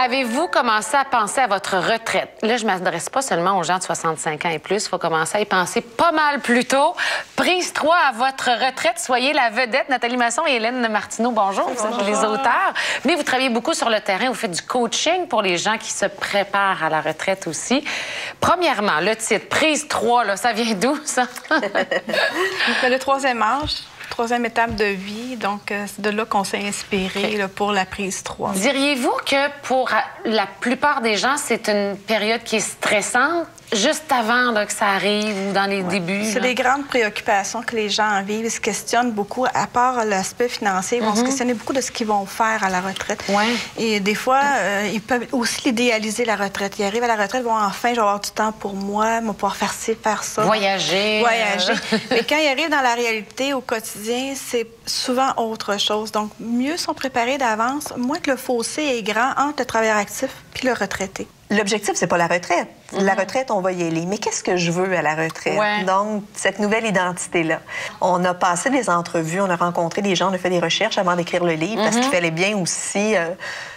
Avez-vous commencé à penser à votre retraite? Là, je ne m'adresse pas seulement aux gens de 65 ans et plus. Il faut commencer à y penser pas mal plus tôt. Prise 3 à votre retraite. Soyez la vedette. Nathalie Masson et Hélène Martineau, bonjour. Vous êtes les auteurs. Mais vous travaillez beaucoup sur le terrain. Vous faites du coaching pour les gens qui se préparent à la retraite aussi. Premièrement, le titre, Prise 3, là, ça vient d'où, ça? Le troisième âge. Troisième étape de vie, donc c'est de là qu'on s'est inspiré là, pour la prise 3. Diriez-vous que pour la plupart des gens, c'est une période qui est stressante, juste avant là, que ça arrive ou dans les débuts? C'est des grandes préoccupations que les gens vivent. Ils se questionnent beaucoup, à part l'aspect financier, ils vont se questionner beaucoup de ce qu'ils vont faire à la retraite. Et des fois, ils peuvent aussi l'idéaliser, la retraite. Ils arrivent à la retraite, ils vont enfin, je vais avoir du temps pour moi, je vais pouvoir faire ci, faire ça. Voyager. Mais quand ils arrivent dans la réalité, au quotidien, c'est souvent autre chose. Donc, mieux sont préparés d'avance, moins que le fossé est grand entre le travailleur actif puis le retraité. L'objectif, c'est pas la retraite. La retraite, on va y aller. Mais qu'est-ce que je veux à la retraite? Donc, cette nouvelle identité-là. On a passé des entrevues, on a rencontré des gens, on a fait des recherches avant d'écrire le livre, parce qu'il fallait bien aussi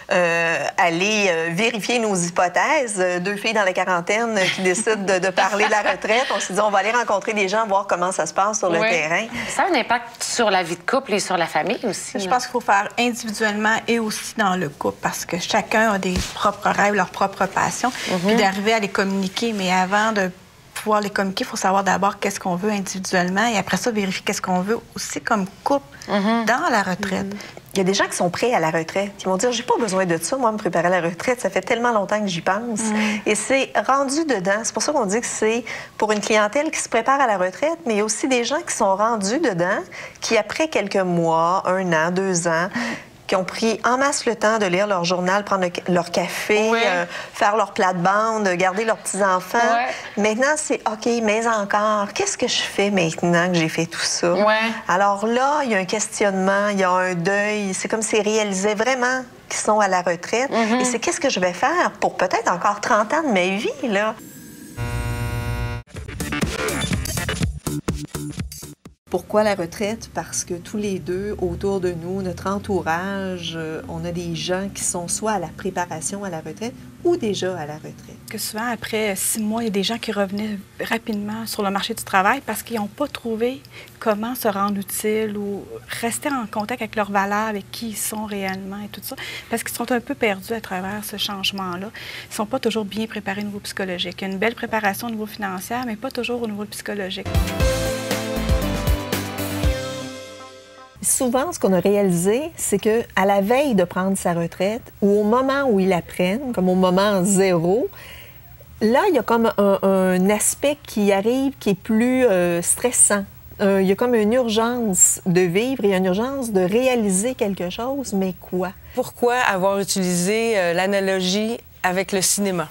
aller vérifier nos hypothèses. Deux filles dans la quarantaine qui décident de parler de la retraite. On s'est dit, on va aller rencontrer des gens, voir comment ça se passe sur le terrain. Ça a un impact sur la vie de couple et sur la famille aussi. Je pense qu'il faut faire individuellement et aussi dans le couple, parce que chacun a des propres rêves, leurs propres passions, puis d'arriver à les communiquer. Mais avant de pouvoir les communiquer, il faut savoir d'abord qu'est-ce qu'on veut individuellement et après ça, vérifier qu'est-ce qu'on veut aussi comme couple dans la retraite. Il y a des gens qui sont prêts à la retraite, qui vont dire, j'ai pas besoin de ça, moi, me préparer à la retraite, ça fait tellement longtemps que j'y pense. Et c'est rendu dedans. C'est pour ça qu'on dit que c'est pour une clientèle qui se prépare à la retraite, mais il y a aussi des gens qui sont rendus dedans, qui après quelques mois, 1 an, 2 ans, qui ont pris en masse le temps de lire leur journal, prendre leur café, faire leur plate-bande, garder leurs petits-enfants. Maintenant, c'est OK, mais encore, qu'est-ce que je fais maintenant que j'ai fait tout ça? Alors là, il y a un questionnement, il y a un deuil. C'est comme s'ils réalisaient vraiment qu'ils sont à la retraite. Et c'est qu'est-ce que je vais faire pour peut-être encore 30 ans de ma vie, là? Pourquoi la retraite? Parce que tous les deux, autour de nous, notre entourage, on a des gens qui sont soit à la préparation à la retraite ou déjà à la retraite. Que souvent, après 6 mois, il y a des gens qui revenaient rapidement sur le marché du travail parce qu'ils n'ont pas trouvé comment se rendre utile ou rester en contact avec leurs valeurs, avec qui ils sont réellement et tout ça, parce qu'ils sont un peu perdus à travers ce changement-là. Ils ne sont pas toujours bien préparés au niveau psychologique. Il y a une belle préparation au niveau financier, mais pas toujours au niveau psychologique. Souvent, ce qu'on a réalisé, c'est qu'à la veille de prendre sa retraite ou au moment où ils la prennent, comme au moment 0, là, il y a comme un aspect qui arrive qui est plus stressant. Il y a comme une urgence de vivre et une urgence de réaliser quelque chose, mais quoi? Pourquoi avoir utilisé l'analogie avec le cinéma?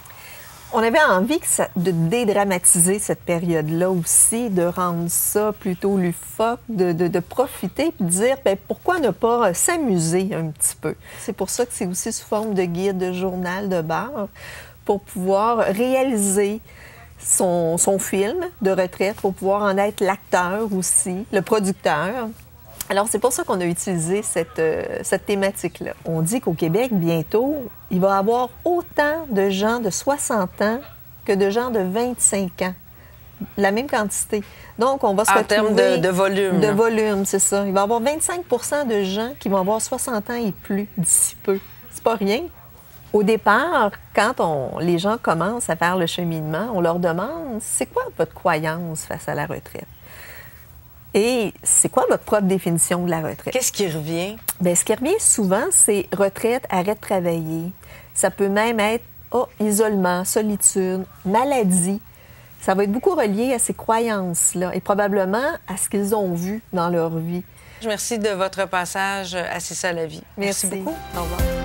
On avait envie de dédramatiser cette période-là aussi, de rendre ça plutôt loufoque, de profiter et de dire bien, pourquoi ne pas s'amuser un petit peu. C'est pour ça que c'est aussi sous forme de guide, de journal de bord, pour pouvoir réaliser son film de retraite, pour pouvoir en être l'acteur aussi, le producteur. Alors, c'est pour ça qu'on a utilisé cette thématique-là. On dit qu'au Québec, bientôt, il va y avoir autant de gens de 60 ans que de gens de 25 ans. La même quantité. Donc, on va se retrouver... En termes de volume. De volume, c'est ça. Il va y avoir 25 de gens qui vont avoir 60 ans et plus d'ici peu. C'est pas rien. Au départ, quand les gens commencent à faire le cheminement, on leur demande, c'est quoi votre croyance face à la retraite? Et c'est quoi votre propre définition de la retraite? Qu'est-ce qui revient? Bien, ce qui revient souvent, c'est retraite, arrêt de travailler. Ça peut même être isolement, solitude, maladie. Ça va être beaucoup relié à ces croyances-là et probablement à ce qu'ils ont vu dans leur vie. Merci de votre passage à C'est ça la vie. Merci beaucoup. Au revoir.